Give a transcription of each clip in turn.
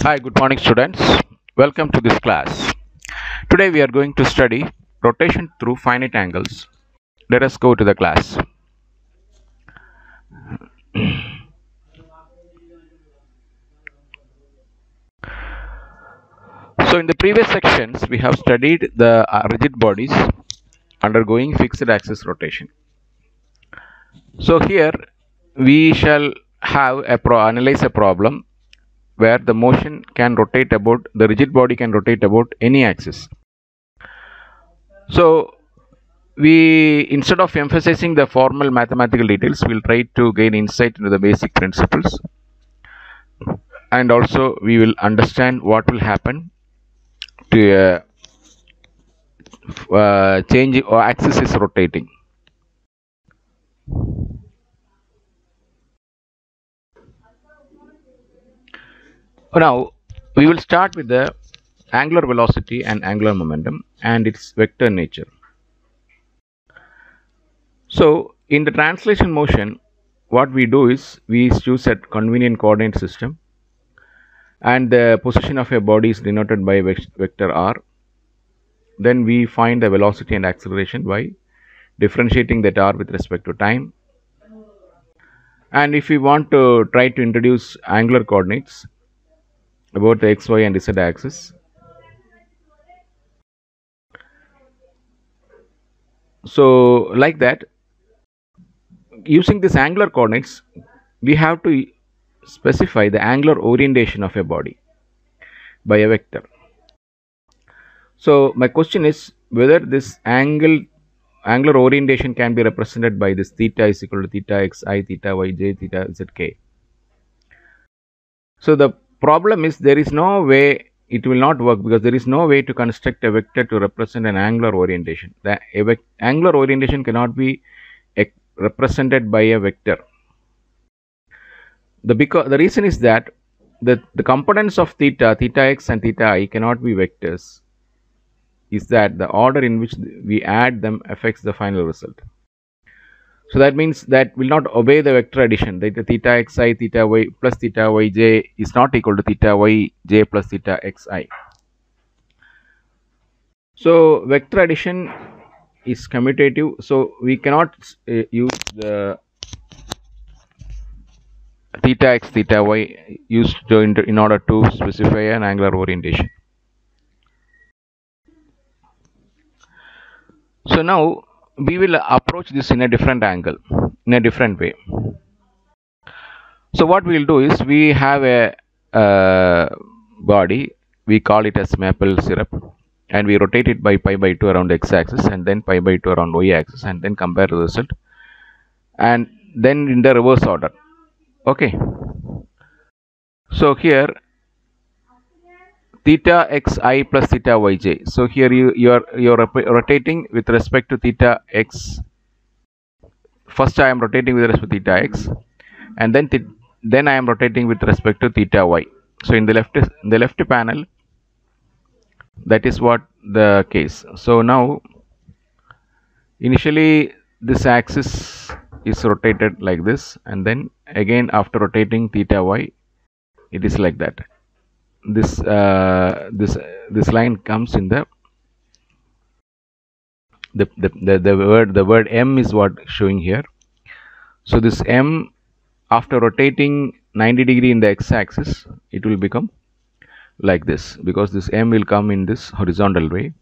Hi, good morning, students. Welcome to this class. Today we are going to study rotation through finite angles. Let us go to the class. So, in the previous sections, we have studied the rigid bodies undergoing fixed axis rotation. So, here we shall have analyze a problem where the motion can rotate about the rigid body can rotate about any axis. So, we instead of emphasizing the formal mathematical details, we'll try to gain insight into the basic principles, and also we will understand what will happen to change or axis is rotating. Now we will start with the angular velocity and angular momentum and its vector nature. So in the translation motion, what we do is we choose a convenient coordinate system, and the position of a body is denoted by vector r. Then we find the velocity and acceleration by differentiating that r with respect to time. And if we want to try to introduce angular coordinates about the x, y and z axis, so like that, using this angular coordinates, we have to specify the angular orientation of a body by a vector. So my question is whether this angular orientation can be represented by this theta is equal to theta xi, theta yj, theta zk. So the problem is there is no way it will not work, because there is no way to construct a vector to represent an angular orientation. The angular orientation cannot be represented by a vector. The reason is that the components of theta x and theta I cannot be vectors, is that the order in which we add them affects the final result. So that means that will not obey the vector addition. That the theta xi, theta y plus theta yj is not equal to theta yj plus theta xi. So vector addition is commutative. So we cannot use the theta x, theta y used in order to specify an angular orientation. So now we will approach this in a different angle, in a different way. So what we will do is we have a body, we call it as maple syrup, and we rotate it by pi by 2 around x axis and then pi by 2 around y axis, and then compare the result, and then in the reverse order. Okay. So here theta xi plus theta yj. So here you are rotating with respect to theta x. First I am rotating with respect to theta x, and then I am rotating with respect to theta y. So in the left panel, that is what the case. So now initially this axis is rotated like this, and then again after rotating theta y, it is like that. This line comes in the word m is what showing here. So this m, after rotating 90 degree in the x-axis, it will become like this, because this m will come in this horizontal way.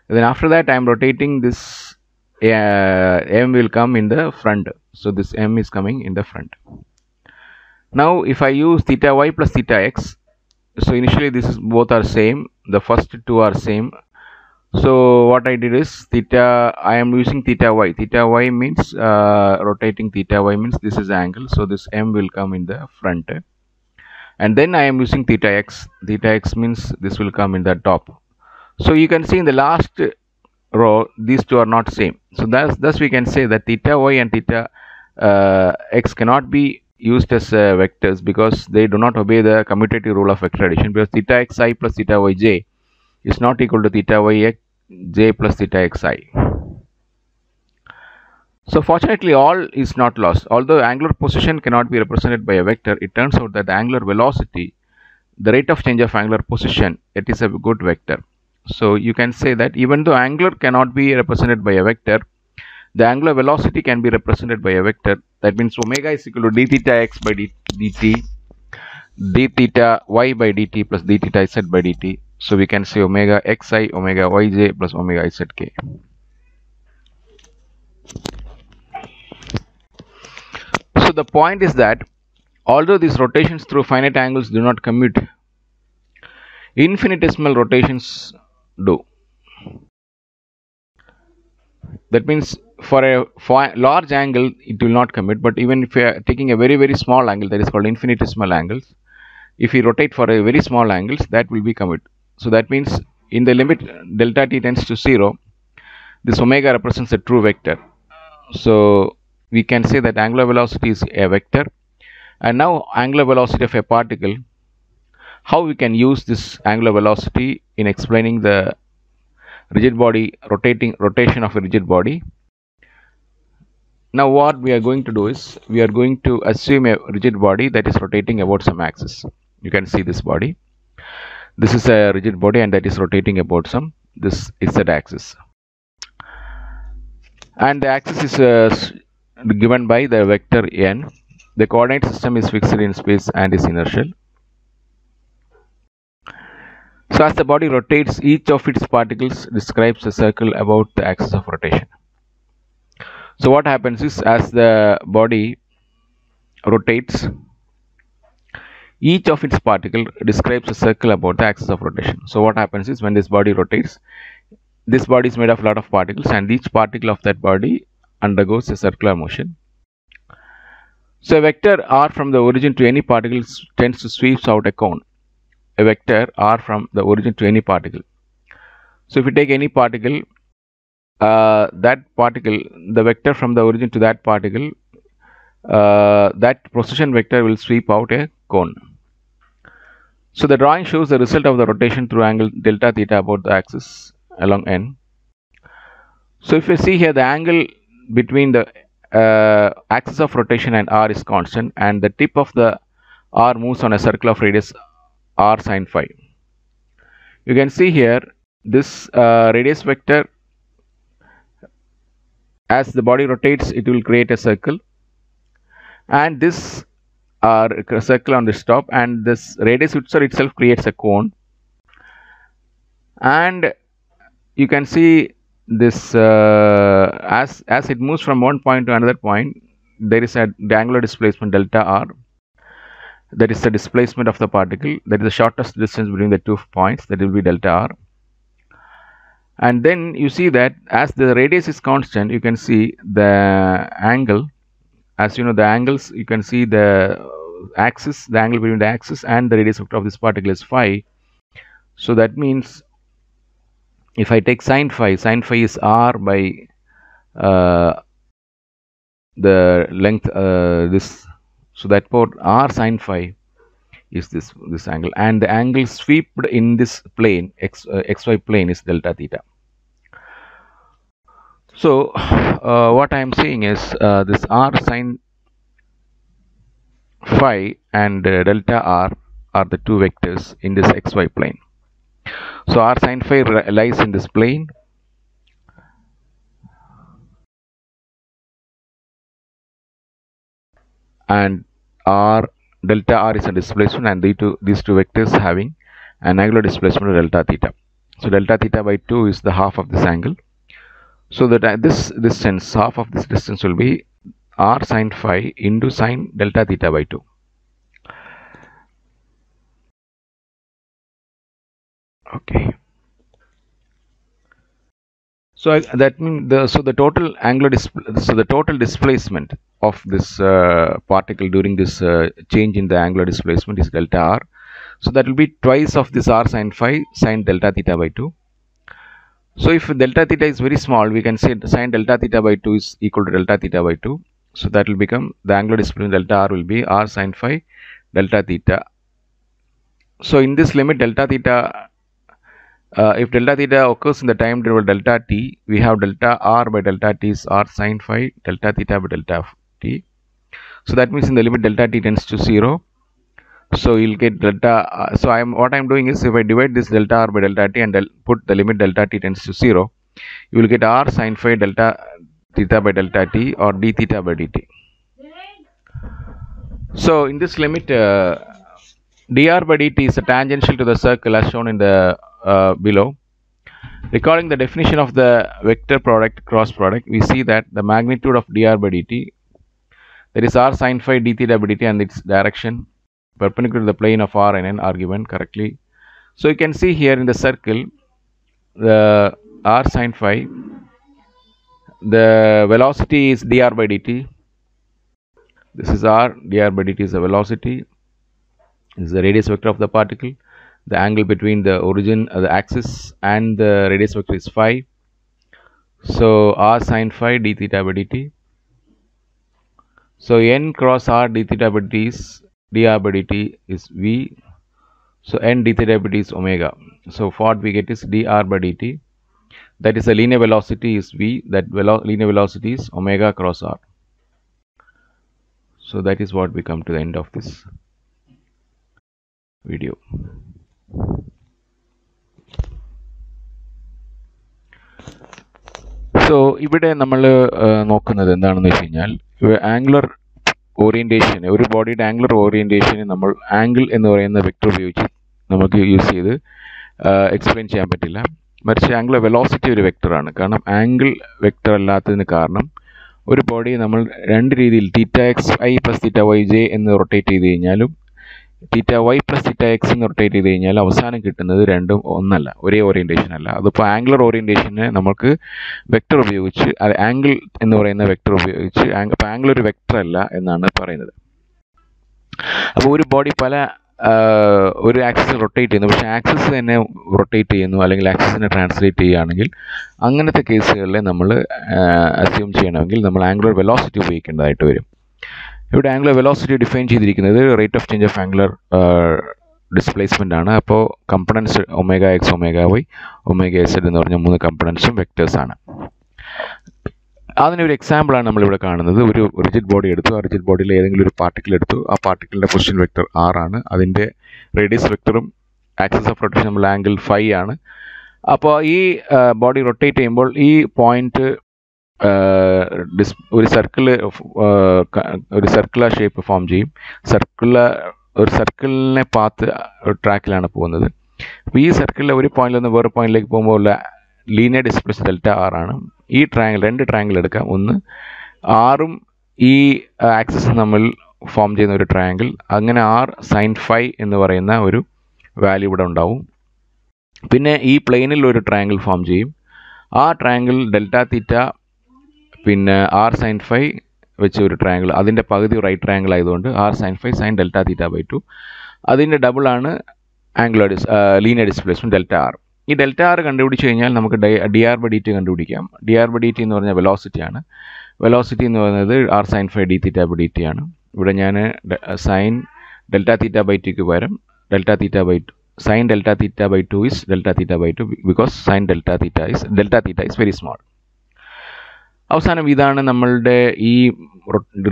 And then after that I am rotating this, m will come in the front. So this m is coming in the front. Now if I use theta y plus theta x, so initially this is both are same, the first two are same. So what I did is I am using theta y means rotating theta y means this is angle, so this m will come in the front, and then I am using theta x means this will come in the top. So you can see in the last row these two are not same, so thus we can say that theta y and theta x cannot be used as vectors, because they do not obey the commutative rule of vector addition, because theta xi plus theta yj is not equal to theta yj plus theta xi. So fortunately all is not lost. Although angular position cannot be represented by a vector, it turns out that the angular velocity the rate of change of angular position, it is a good vector. So you can say that even though angular cannot be represented by a vector, the angular velocity can be represented by a vector. That means omega is equal to d theta x by dt, d theta y by dt plus d theta z by dt. So we can say omega xi, omega yj plus omega zk. So the point is that although these rotations through finite angles do not commute, infinitesimal rotations do. That means for a large angle it will not commute, but even if we are taking a very small angle, that is called infinitesimal angles, if we rotate for a very small angles, that will be commute. So that means in the limit delta t tends to 0, this omega represents a true vector. So we can say that angular velocity is a vector. And now angular velocity of a particle, how we can use this angular velocity in explaining the rigid body rotation of a rigid body. Now what we are going to do is, we are going to assume a rigid body that is rotating about some axis. You can see this body. This is a rigid body and that is rotating about some this z axis. And the axis is given by the vector n. The coordinate system is fixed in space and is inertial. So as the body rotates, each of its particles describes a circle about the axis of rotation. So what happens is, as the body rotates, each of its particle describes a circle about the axis of rotation. So what happens is, when this body rotates, this body is made of a lot of particles and each particle of that body undergoes a circular motion. So a vector r from the origin to any particle tends to sweep out a cone. A vector r from the origin to any particle. So if you take any particle, that particle, the vector from the origin to that particle, that position vector will sweep out a cone. So the drawing shows the result of the rotation through angle delta theta about the axis along n. So if you see here, the angle between the axis of rotation and r is constant, and the tip of the r moves on a circle of radius r sine phi. You can see here this radius vector, as the body rotates, it will create a circle, and this circle on this top, and this radius itself creates a cone. And you can see this as it moves from one point to another point, there is a angular displacement delta r. That is the displacement of the particle. That is the shortest distance between the 2 points. That will be delta r. And then you see that as the radius is constant, you can see the angle. As you know, the angles, you can see the axis, the angle between the axis and the radius vector of this particle is phi. So that means if I take sine phi is r by the length this. So that for r sine phi is this angle, and the angle swept in this plane xy plane is delta theta. So what I am saying is this r sine phi and delta r are the two vectors in this xy plane. So r sine phi lies in this plane, and r delta r is a displacement, and these two vectors having an angular displacement of delta theta. So delta theta by 2 is the half of this angle. So that this distance, half of this distance will be r sine phi into sine delta theta by 2. Okay. So that means the total angular displacement of this particle during this change in the angular displacement is delta r. So that will be twice of this r sine phi sine delta theta by 2. So if delta theta is very small, we can say sine delta theta by 2 is equal to delta theta by 2. So that will become the angular displacement delta r will be r sine phi delta theta. So in this limit delta theta, if delta theta occurs in the time interval delta t, we have delta r by delta t is r sine phi delta theta by delta t. So that means in the limit delta t tends to 0. So you'll get delta. So what I'm doing is, if I divide this delta r by delta t and put the limit delta t tends to 0, you will get r sine phi delta theta by delta t or d theta by dt. So in this limit, dr by dt is tangential to the circle as shown in the below. Recalling the definition of the vector product cross product, we see that the magnitude of dr by dt, that is r sine phi d theta by dt, and its direction perpendicular to the plane of r and n are given correctly. So you can see here in the circle, the r sine phi, the velocity is dr by dt. This is r, dr by dt is the velocity. This is the radius vector of the particle. The angle between the origin, the axis, and the radius vector is phi. So r sine phi d theta by dt. So n cross r d theta by dt is dr by dt is v. So n d theta by dt is omega. So what we get is dr by dt. That is the linear velocity is v. That linear velocity is omega cross r. So that is what we come to the end of this video. So ഇവിടെ നമ്മൾ നോക്കുന്നത് എന്താണെന്ന് വെച്ച് കഴിഞ്ഞാൽ, angular orientation, ഒരു ബോഡിയുടെ angular ഓറിയന്റേഷനെ നമ്മൾ angle എന്ന് പറയുന്ന വെക്ടർ ഉപയോഗിച്ച് നമുക്ക് യൂസ് ചെയ്ത് എക്സ്പ്ലെയിൻ ചെയ്യാൻ പറ്റില്ല. മറിച്ച് ആംഗുലർ വെലോസിറ്റി ഒരു വെക്ടറാണ്. കാരണം ആംഗിൾ വെക്ടർ അല്ലാത്തതിന് കാരണം ഒരു ബോഡിയെ നമ്മൾ രണ്ട് രീതിയിൽ θxi + θyj എന്ന് റൊട്ടേറ്റ് ചെയ്ത് കഴിഞ്ഞാലും θy + θx എന്ന് റൊട്ടേറ്റ് ചെയ്ത് കഴിഞ്ഞാൽ അവസാനം കിട്ടുന്നത് രണ്ടും ഒന്നല്ല, ഒരേ ഓറിയന്റേഷൻ അല്ല. അതിപ്പോൾ ആംഗുലർ ഓറിയന്റേഷനെ നമുക്ക് വെക്ടർ ഉപയോഗിച്ച്, ആംഗിൾ എന്ന് പറയുന്ന വെക്ടർ ഉപയോഗിച്ച്, അപ്പോൾ ആംഗിൾ ഒരു വെക്ടർ അല്ല എന്നാണ് പറയുന്നത്. അപ്പോൾ ഒരു ബോഡി ഒരു ആക്സിസ് റൊട്ടേറ്റ് ചെയ്യുന്നു, പക്ഷേ ആക്സിസ് തന്നെ റൊട്ടേറ്റ് ചെയ്യുന്നു അല്ലെങ്കിൽ ആക്സിസിനെ ട്രാൻസ്ലേറ്റ് ചെയ്യുകയാണെങ്കിൽ അങ്ങനത്തെ കേസുകളിൽ നമ്മൾ അസ്യൂം ചെയ്യണമെങ്കിൽ നമ്മൾ ആംഗുലർ വെലോസിറ്റി ഉപയോഗിക്കേണ്ടതായിട്ട് വരും. ഇവിടെ ആംഗുലർ വെലോസിറ്റി ഡിഫൈൻ ചെയ്തിരിക്കുന്നത് rate of change of angular displacement ആണ്. അപ്പോൾ components omega X, omega Y, omega Z എന്ന് പറഞ്ഞ 3 കമ്പണൻസും വെക്ടേഴ്സാണ്. അതിനൊരു എക്സാമ്പിളാണ് നമ്മളിവിടെ കാണുന്നത്. ഒരു റിജിഡ് ബോഡി എടുത്തു, ആ റിജിഡ് ബോഡിയിൽ ഏതെങ്കിലും ഒരു പാർട്ടിക്കിൾ എടുത്തു. ആ പാർട്ടിക്കിളിൻ്റെ പൊസിഷൻ വെക്ടർ r ആണ്. അതിൻ്റെ റേഡിയസ് വെക്ടറും ആക്സിസ് ഓഫ് റൊട്ടേഷൻ നമ്മൾ ആംഗിൾ ഫൈ ആണ്. അപ്പോൾ ഈ ബോഡി റൊട്ടേറ്റ് ചെയ്യുമ്പോൾ ഈ പോയിന്റ് ഒരു സർക്കുലർ ഷേപ്പ് ഫോം ചെയ്യും. ഒരു സർക്കിളിനെ പാത്ത് ട്രാക്കിലാണ് പോകുന്നത്. അപ്പോൾ ഈ സർക്കിളിലെ ഒരു പോയിന്റിൽ നിന്ന് വേറെ പോയിന്റിലേക്ക് പോകുമ്പോൾ ഉള്ള ലീനിയർ ഡിസ്പ്ലേസ് ഡെൽറ്റ ആർ ആണ്. ഈ രണ്ട് ട്രയാങ്കിൾ എടുക്കാം. ഒന്ന് ആറും ഈ ആക്സിസും തമ്മിൽ ഫോം ചെയ്യുന്ന ഒരു ട്രയാങ്കിൾ. അങ്ങനെ r സൈൻ ഫൈ എന്ന് പറയുന്ന ഒരു വാല്യൂ ഇവിടെ ഉണ്ടാവും. പിന്നെ ഈ പ്ലെയിനിൽ ഒരു ട്രയാങ്കിൾ ഫോം ചെയ്യും. ആ ട്രയാങ്കിൾ ഡെൽറ്റ തീറ്റ പിന്നെ r സൈൻ ഫൈ വെച്ച് ഒരു ട്രയാങ്കിൾ, അതിൻ്റെ പകുതി റൈറ്റ് ട്രയാങ്കിൾ ആയതുകൊണ്ട് r sine phi sine delta theta by 2. അതിൻ്റെ ഡബിളാണ് ലീനിയർ ഡിസ്പ്ലേസ്മെൻറ്റ് ഡെൽറ്റ ആർ. ഈ ഡെൽറ്റ ആർ കണ്ടുപിടിച്ച് കഴിഞ്ഞാൽ നമുക്ക് dr by dt കണ്ടുപിടിക്കാം. dr by dt എന്ന് പറഞ്ഞാൽ വെലോസിറ്റിയാണ്. വെലോസിറ്റി എന്ന് പറയുന്നത് r sine phi d theta by dt ആണ്. ഇവിടെ ഞാൻ സൈൻ ഡെൽറ്റ തീറ്റ ബൈ ടിക്ക് പകരം delta theta by 2, sine delta theta by 2 is delta theta by 2 because sine delta theta is very small. അവസാനം ഇതാണ് നമ്മളുടെ ഈ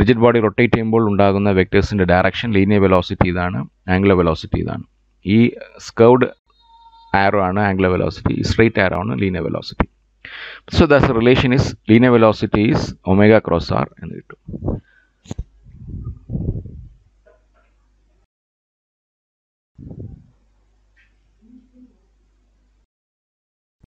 റിജിഡ് ബോഡി റൊട്ടേറ്റ് ചെയ്യുമ്പോൾ ഉണ്ടാകുന്ന വെക്ടേഴ്സിൻ്റെ ഡയറക്ഷൻ. ലീനിയർ വെലോസിറ്റി ഇതാണ്, ആംഗുലർ വെലോസിറ്റി ഇതാണ്. ഈ സ്കർവ്ഡ് arrow ആണ് angular velocity, straight arrow ആണ് linear velocity. So thus the relation is linear velocity is omega cross r എന്ന് കിട്ടും.